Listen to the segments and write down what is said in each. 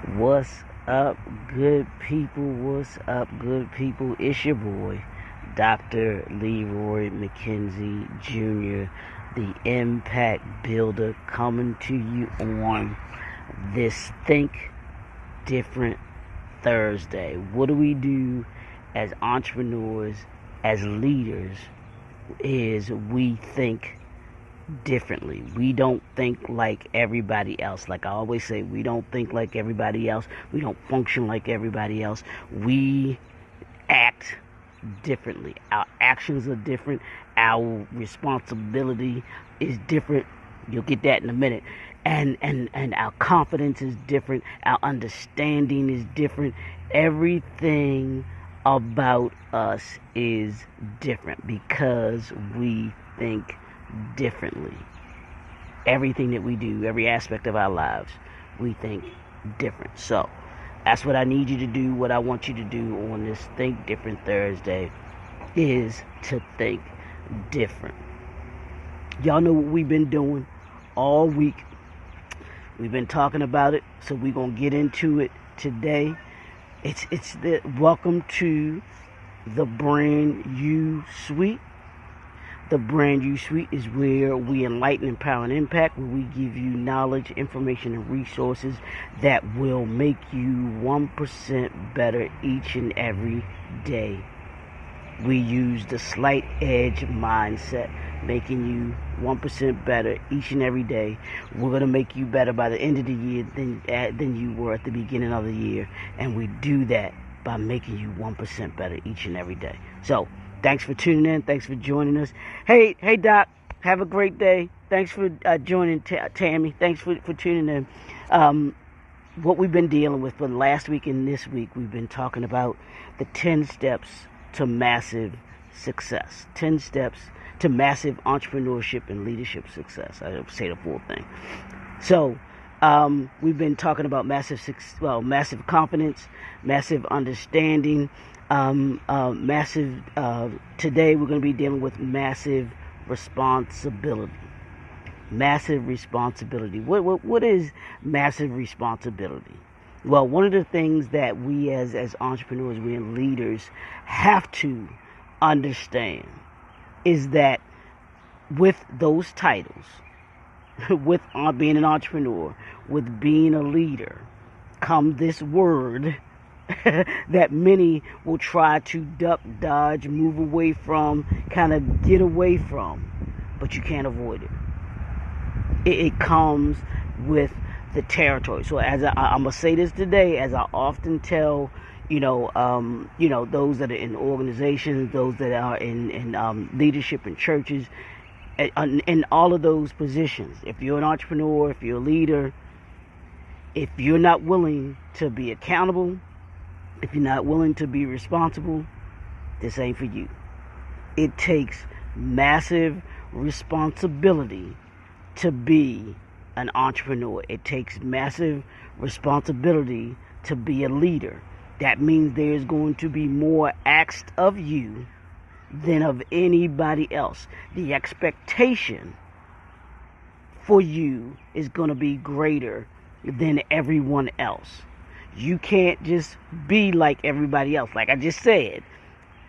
What's up, good people? What's up, good people? It's your boy, Dr. Leroy McKenzie Jr., the Impact Builder, coming to you on this Think Different Thursday. What do we do as entrepreneurs, as leaders, is we think differently. We don't think like everybody else. Like I always say, we don't think like everybody else. We don't function like everybody else. We act differently. Our actions are different. Our responsibility is different. You'll get that in a minute. And our confidence is different. Our understanding is different. Everything about us is different because we think differently. Everything that we do, every aspect of our lives, we think different. So that's what I need you to do. What I want you to do on this Think Different Thursday is to think different. Y'all know what we've been doing all week. We've been talking about it, so we're gonna get into it today. It's the welcome to the Brand You Suite. The Brand You Suite is where we enlighten, empower, and impact, where we give you knowledge, information, and resources that will make you 1% better each and every day. We use the slight edge mindset, making you 1% better each and every day. We're going to make you better by the end of the year than you were at the beginning of the year. And we do that by making you 1% better each and every day. So, thanks for tuning in. Thanks for joining us. Hey, Doc. Have a great day. Thanks for joining, Tammy. Thanks for tuning in. What we've been dealing with for last week and this week, we've been talking about the 10 steps to massive success. 10 steps to massive entrepreneurship and leadership success. I say the full thing. So, we've been talking about massive confidence, massive understanding, today we're going to be dealing with massive responsibility. Massive responsibility. What is massive responsibility? Well, one of the things that we as entrepreneurs, we as leaders have to understand is that with those titles, with being an entrepreneur, with being a leader, come this word that many will try to duck, dodge, move away from, kind of get away from, but you can't avoid it. It comes with the territory. So as I'm gonna say this today, as I often tell, those that are in organizations, those that are in leadership in churches, in all of those positions. If you're an entrepreneur, if you're a leader, if you're not willing to be accountable, if you're not willing to be responsible, this ain't for you. It takes massive responsibility to be an entrepreneur. It takes massive responsibility to be a leader. That means there's going to be more asked of you than of anybody else. The expectation for you is going to be greater than everyone else. You can't just be like everybody else. Like I just said,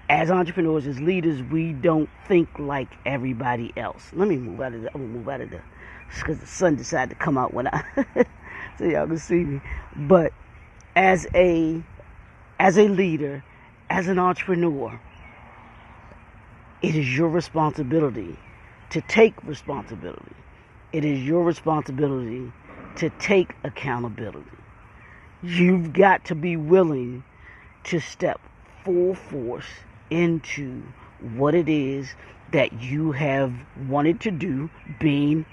as entrepreneurs, as leaders, we don't think like everybody else. Let me move out of the. I'm gonna move out of the, because the sun decided to come out when I, so y'all can see me. But as a leader, as an entrepreneur, it is your responsibility to take responsibility. It is your responsibility to take accountability. You've got to be willing to step full force into what it is that you have wanted to do, being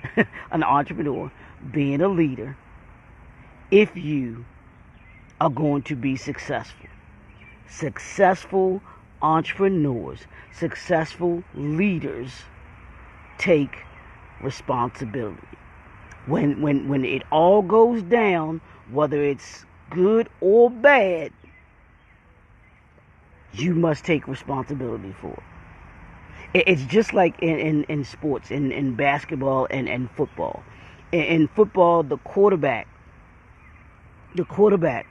an entrepreneur, being a leader, if you are going to be successful. Successful entrepreneurs, successful leaders take responsibility. When it all goes down, whether it's good or bad, you must take responsibility for it. It's just like in sports, in basketball and football. In football, the quarterback The quarterback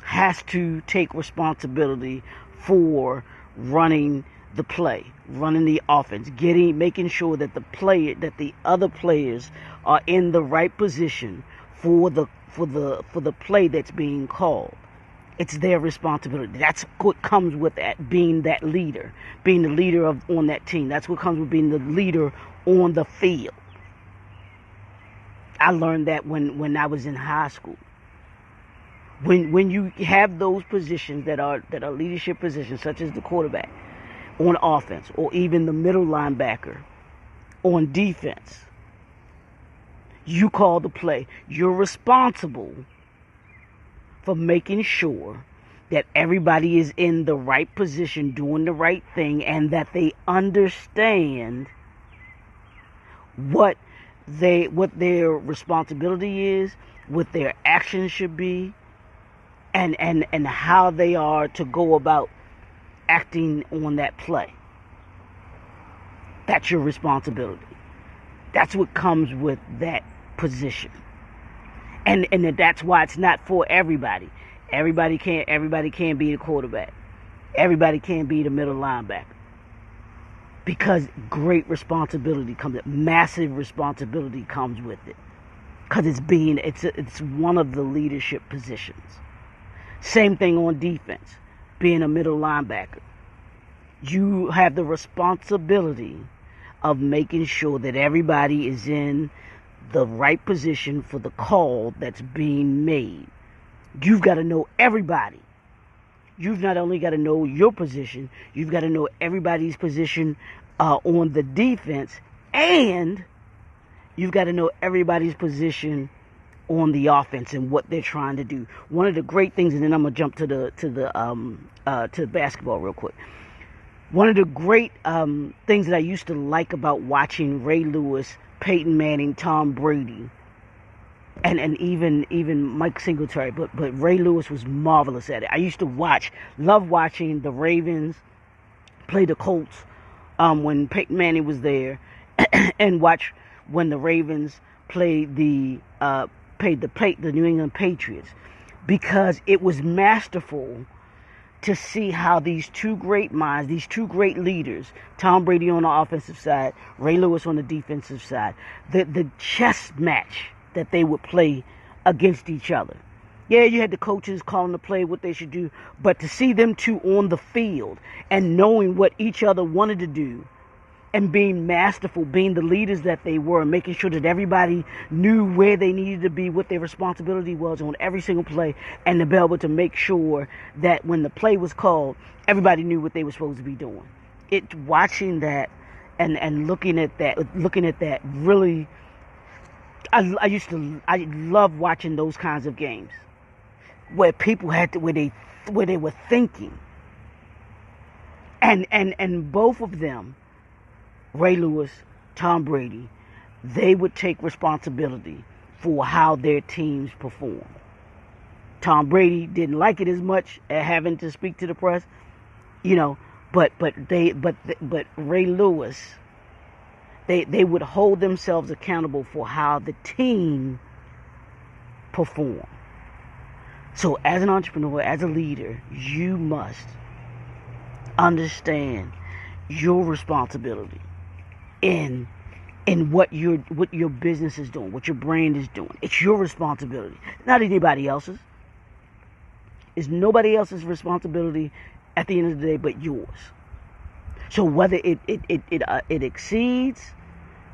has to take responsibility for running the play, running the offense, making sure that the other players are in the right position for the play that's being called. It's their responsibility. That's what comes with that, being that leader, being the leader on that team. That's what comes with being the leader on the field. I learned that when I was in high school. When you have those positions that are leadership positions, such as the quarterback on offense, or even the middle linebacker on defense, you call the play. You're responsible for making sure that everybody is in the right position, doing the right thing, and that they understand what their responsibility is, what their actions should be, and how they are to go about acting on that play. That's your responsibility. That's what comes with that position. And that's why it's not for everybody. Everybody can't be the quarterback. Everybody can't be the middle linebacker. Because great responsibility massive responsibility comes with it. Because it's one of the leadership positions. Same thing on defense, being a middle linebacker. You have the responsibility of making sure that everybody is in the right position for the call that's being made. You've got to know everybody. You've not only got to know your position, you've got to know everybody's position on the defense, and you've got to know everybody's position on the offense and what they're trying to do. One of the great things, and then I'm gonna jump to the basketball real quick. One of the great things that I used to like about watching Ray Lewis, Peyton Manning, Tom Brady, and even Mike Singletary, but Ray Lewis was marvelous at it. I used to love watching the Ravens play the Colts when Peyton Manning was there, and watch when the Ravens played the New England Patriots, because it was masterful to see how these two great minds, these two great leaders, Tom Brady on the offensive side, Ray Lewis on the defensive side, the chess match that they would play against each other. Yeah, you had the coaches calling the play, what they should do, but to see them two on the field and knowing what each other wanted to do, and being masterful, being the leaders that they were, making sure that everybody knew where they needed to be, what their responsibility was on every single play, and to be able to make sure that when the play was called, everybody knew what they were supposed to be doing. Watching that and looking at that really, I love watching those kinds of games where people where they were thinking, and both of them, Ray Lewis, Tom Brady, they would take responsibility for how their teams performed. Tom Brady didn't like it as much at having to speak to the press, but Ray Lewis, they would hold themselves accountable for how the team performed. So as an entrepreneur, as a leader, you must understand your responsibility in what your business is doing, what your brand is doing. It's your responsibility, not anybody else's. It's nobody else's responsibility at the end of the day but yours. So whether it exceeds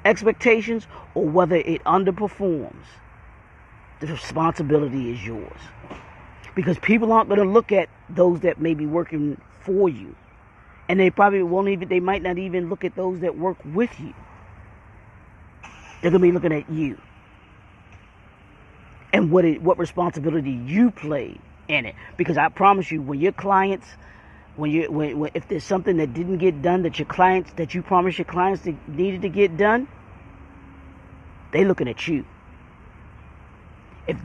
expectations or whether it underperforms, the responsibility is yours. Because people aren't going to look at those that may be working for you. And they probably they might not even look at those that work with you. They're going to be looking at you. And what responsibility you play in it. Because I promise you, when your clients, if there's something that didn't get done that you promised your clients that needed to get done, they looking at you. If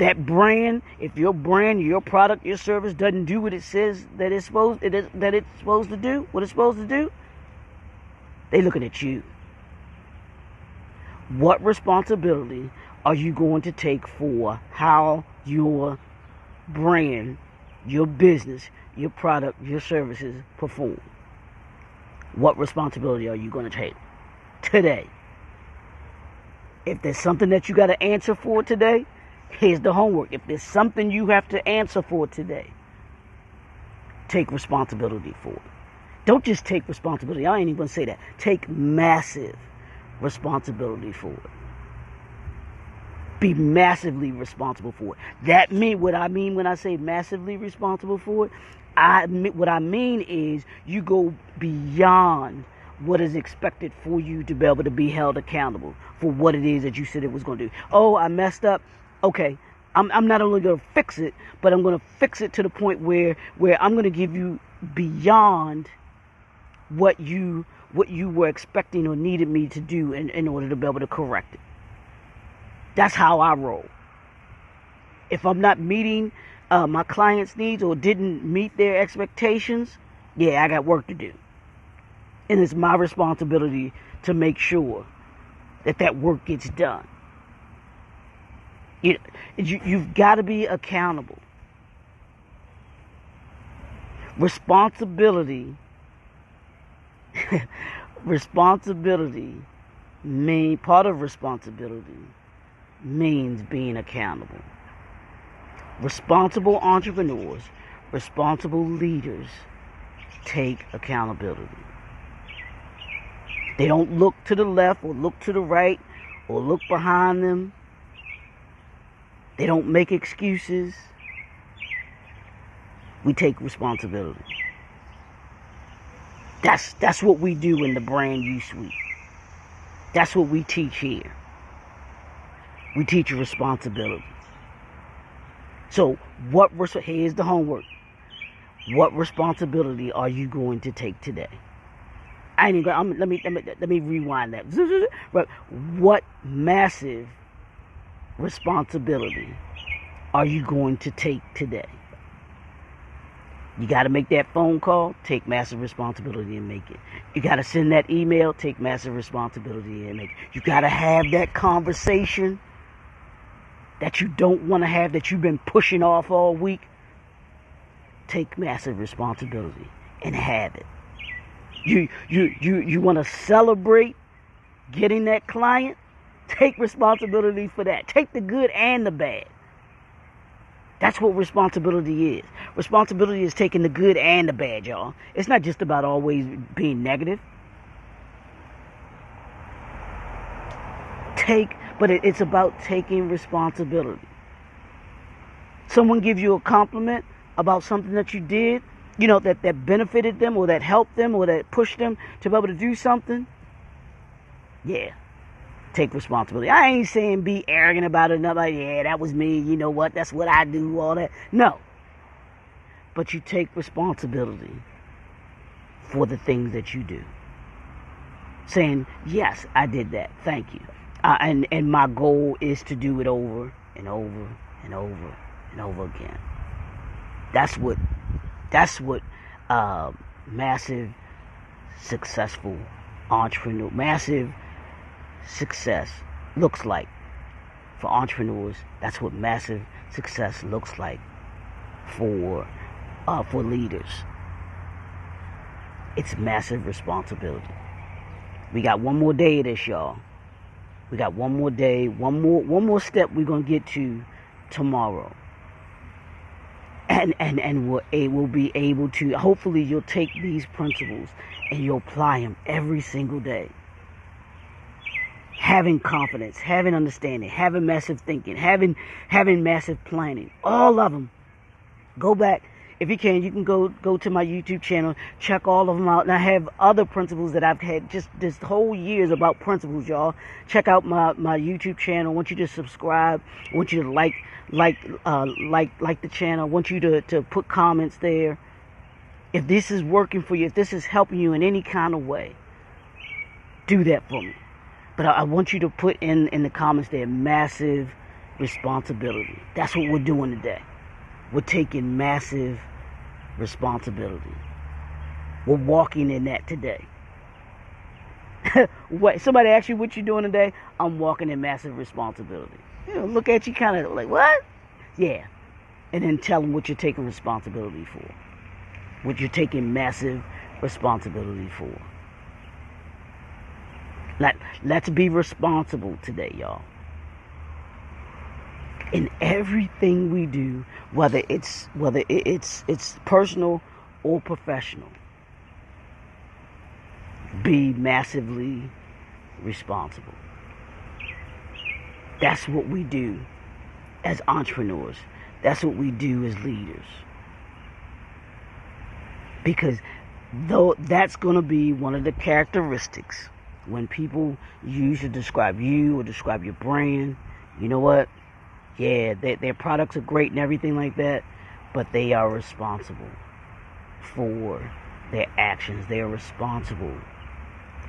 your brand, your product, your service doesn't do what it says that it's supposed to do, they looking at you. What responsibility are you going to take for how your brand, your business, your product, your services perform? What responsibility are you going to take today? If there's something that you got to answer for today, here's the homework. If there's something you have to answer for today, take responsibility for it. Don't just take responsibility. I ain't even going to say that. Take massive responsibility for it. Be massively responsible for it. What I mean when I say massively responsible for it, what I mean is you go beyond what is expected for you to be able to be held accountable for what it is that you said it was going to do. Oh, I messed up. Okay, I'm not only going to fix it, but I'm going to fix it to the point where I'm going to give you beyond what you were expecting or needed me to do in order to be able to correct it. That's how I roll. If I'm not meeting my clients' needs or didn't meet their expectations, yeah, I got work to do. And it's my responsibility to make sure that work gets done. You've got to be accountable. Responsibility part of responsibility means being accountable. Responsible entrepreneurs, responsible leaders take accountability. They don't look to the left or look to the right or look behind them. They don't make excuses. We take responsibility. That's what we do in the Brand U Suite. That's what we teach here. We teach responsibility. So here's the homework. What responsibility are you going to take today? Let me rewind that. But what massive responsibility are you going to take today? You got to make that phone call, take massive responsibility and make it. You got to send that email, take massive responsibility and make it. You got to have that conversation that you don't want to have, that you've been pushing off all week. Take massive responsibility and have it. You want to celebrate getting that client? Take responsibility for that. Take the good and the bad. That's what responsibility is. Responsibility is taking the good and the bad, y'all. It's not just about always being negative. But it's about taking responsibility. Someone gives you a compliment about something that you did, that benefited them or that helped them or that pushed them to be able to do something. Yeah. Take responsibility. I ain't saying be arrogant about it. Not like, yeah, that was me. You know what? That's what I do. All that. No. But you take responsibility for the things that you do. Saying, yes, I did that. Thank you. And my goal is to do it over and over and over and over again. That's what massive successful entrepreneur, massive success looks like for entrepreneurs. That's what massive success looks like for leaders. It's massive responsibility. We got one more day of this, y'all. We got one more day, one more step we're gonna get to tomorrow. And we'll be able to, hopefully you'll take these principles and you'll apply them every single day. Having confidence, having understanding, having massive thinking, having massive planning, all of them. Go back. If you can go to my YouTube channel, check all of them out. And I have other principles that I've had just this whole years about principles, y'all. Check out my YouTube channel. I want you to subscribe. I want you to like the channel. I want you to put comments there. If this is working for you, if this is helping you in any kind of way, do that for me. But I want you to put in the comments there, massive responsibility. That's what we're doing today. We're taking massive responsibility. We're walking in that today. Somebody asked you what you're doing today? I'm walking in massive responsibility. look at you kind of like, what? Yeah. And then tell them what you're taking responsibility for. What you're taking massive responsibility for. Let's be responsible today, y'all. In everything we do, whether it's personal or professional, be massively responsible. That's what we do as entrepreneurs. That's what we do as leaders. Because though that's going to be one of the characteristics when people use to describe you or describe your brand, you know what? Yeah, their products are great and everything like that, but they are responsible for their actions. They are responsible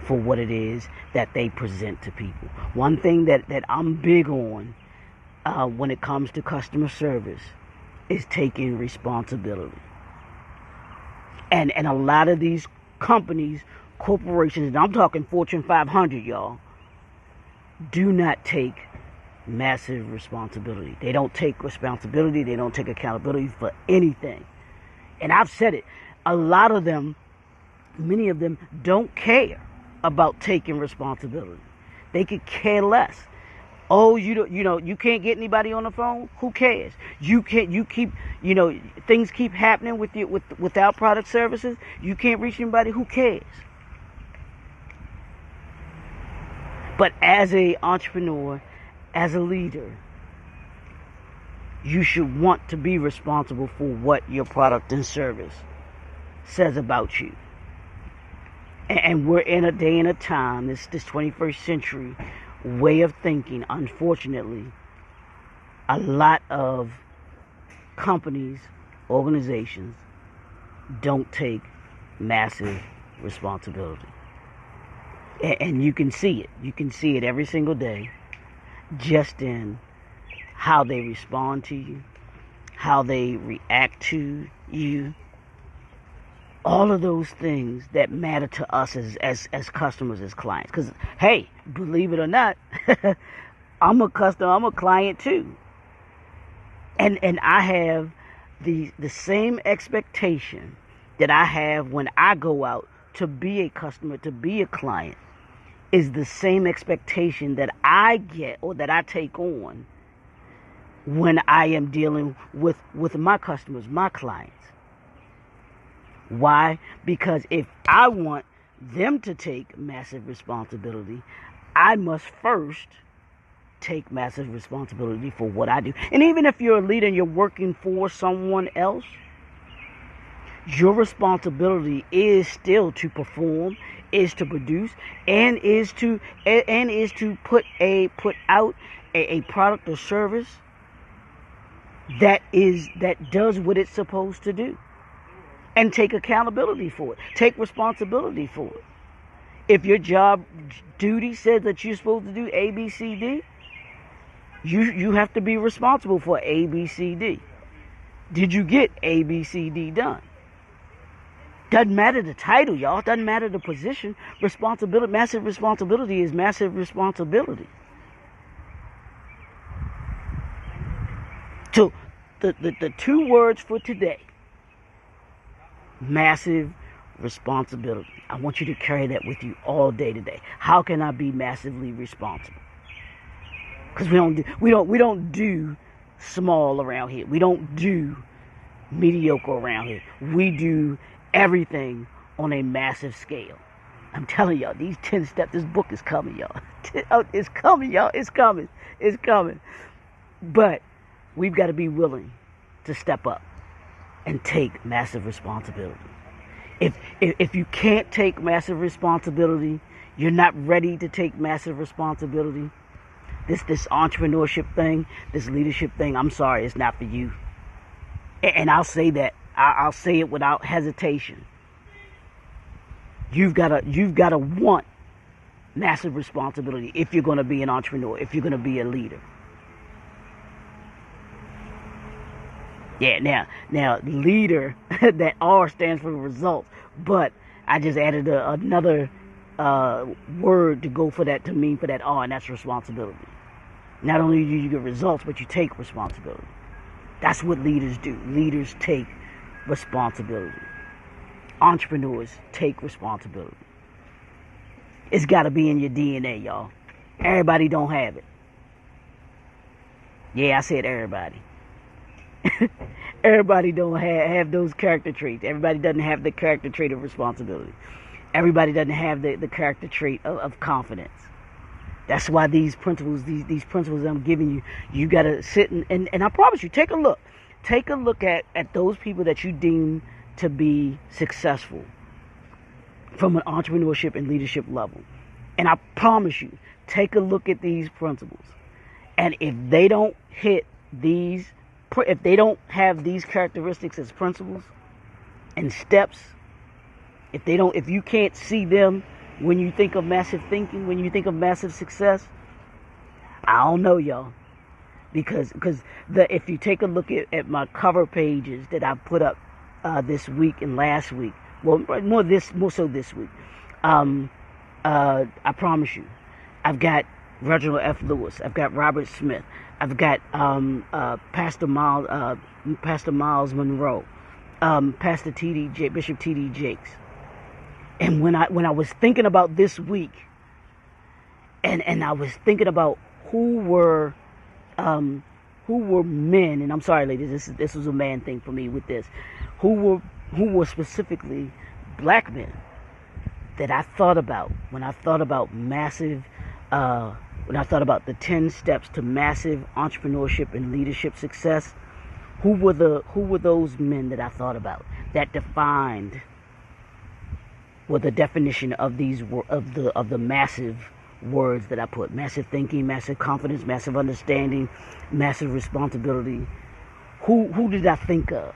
for what it is that they present to people. One thing that I'm big on when it comes to customer service is taking responsibility. And a lot of these companies, corporations, and I'm talking Fortune 500, y'all, do not take massive responsibility. They don't take responsibility. They don't take accountability for anything. And I've said it. A lot of them, many of them, don't care about taking responsibility. They could care less. Oh, you can't get anybody on the phone? Who cares? Things keep happening without product services. You can't reach anybody? Who cares? But as an entrepreneur, as a leader, you should want to be responsible for what your product and service says about you. And we're in a day and a time, this 21st century way of thinking, unfortunately, a lot of companies, organizations don't take massive responsibility. And you can see it. You can see it every single day just in how they respond to you, how they react to you. All of those things that matter to us as customers, as clients. Because, hey, believe it or not, I'm a customer, I'm a client too. And I have the same expectation that I have when I go out to be a customer, to be a client, is the same expectation that I get or that I take on when I am dealing with my customers, my clients. Why? Because if I want them to take massive responsibility, I must first take massive responsibility for what I do. And even if you're a leader and you're working for someone else, your responsibility is still to perform, is to produce, and is to put out a product or service that does what it's supposed to do. And take accountability for it. Take responsibility for it. If your job duty says that you're supposed to do A, B, C, D, you have to be responsible for A, B, C, D. Did you get A, B, C, D done? Doesn't matter the title, y'all. Doesn't matter the position. Responsibility, massive responsibility is massive responsibility. So the two words for today: massive responsibility. I want you to carry that with you all day today. How can I be massively responsible? Because we don't do small around here. We don't do mediocre around here. We do everything on a massive scale. I'm telling y'all, these 10 steps, this book is coming, y'all. It's coming, y'all. It's coming. It's coming. But we've got to be willing to step up and take massive responsibility. If you can't take massive responsibility, you're not ready to take massive responsibility, this entrepreneurship thing, this leadership thing, I'm sorry, it's not for you. And I'll say that. I'll say it without hesitation. You've got to want massive responsibility if you're going to be an entrepreneur, if you're going to be a leader. Yeah, now leader, that R stands for results, but I just added another word to go for that, to mean for that R, and that's responsibility. Not only do you get results, but you take responsibility. That's what leaders do. Leaders take responsibility. Entrepreneurs take responsibility. It's got to be in your DNA, y'all. Everybody don't have it. Yeah, I said everybody. Everybody don't have those character traits. Everybody doesn't have the character trait of responsibility. Everybody doesn't have the character trait of confidence. That's why these principles, these principles I'm giving you, you got to sit and I promise you, take a look. Take a look at those people that you deem to be successful from an entrepreneurship and leadership level. And I promise you, take a look at these principles. And if they don't hit these, if they don't have these characteristics as principles and steps, if you can't see them when you think of massive thinking, when you think of massive success, I don't know, y'all. Because if you take a look at my cover pages that I put up this week and last week, well, more so this week, I promise you, I've got Reginald F. Lewis, I've got Robert Smith, I've got Pastor Miles Monroe, Pastor Bishop T.D. Jakes. And when I was thinking about this week, and I was thinking about who were men, and I'm sorry, ladies, this was a man thing for me with this, who were specifically black men that I thought about when I thought about massive, when I thought about the 10 steps to massive entrepreneurship and leadership success. Who were those men that I thought about that defined what the definition of these of the massive words that I put: massive thinking, massive confidence, massive understanding, massive responsibility. Who did I think of?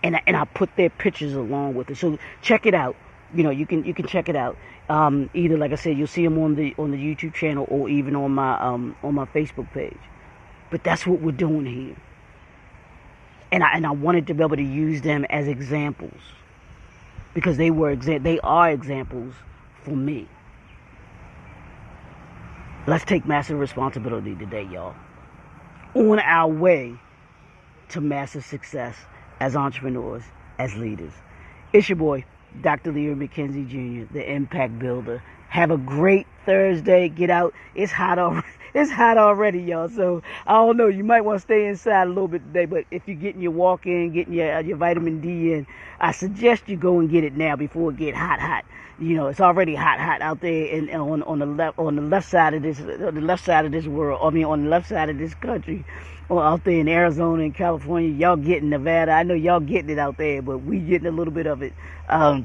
And I put their pictures along with it. So check it out. You know, you can check it out. Either, like I said, you'll see them on the YouTube channel or even on my Facebook page. But that's what we're doing here. And I wanted to be able to use them as examples because they are examples for me. Let's take massive responsibility today, y'all. On our way to massive success as entrepreneurs, as leaders. It's your boy, Dr. Leroy McKenzie Jr., the Impact Builder. Have a great Thursday. Get out. It's hot already. It's hot already, y'all. So I don't know. You might want to stay inside a little bit today. But if you're getting your walk in, getting your vitamin D in, I suggest you go and get it now before it get hot. You know, it's already hot out there, and on the left side of this world. I mean, on the left side of this country, or out there in Arizona and California, y'all getting Nevada. I know y'all getting it out there, but we getting a little bit of it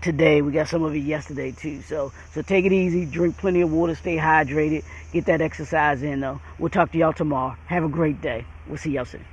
today. We got some of it yesterday too. So take it easy, drink plenty of water, stay hydrated, get that exercise in though. We'll talk to y'all tomorrow. Have a great day. We'll see y'all soon.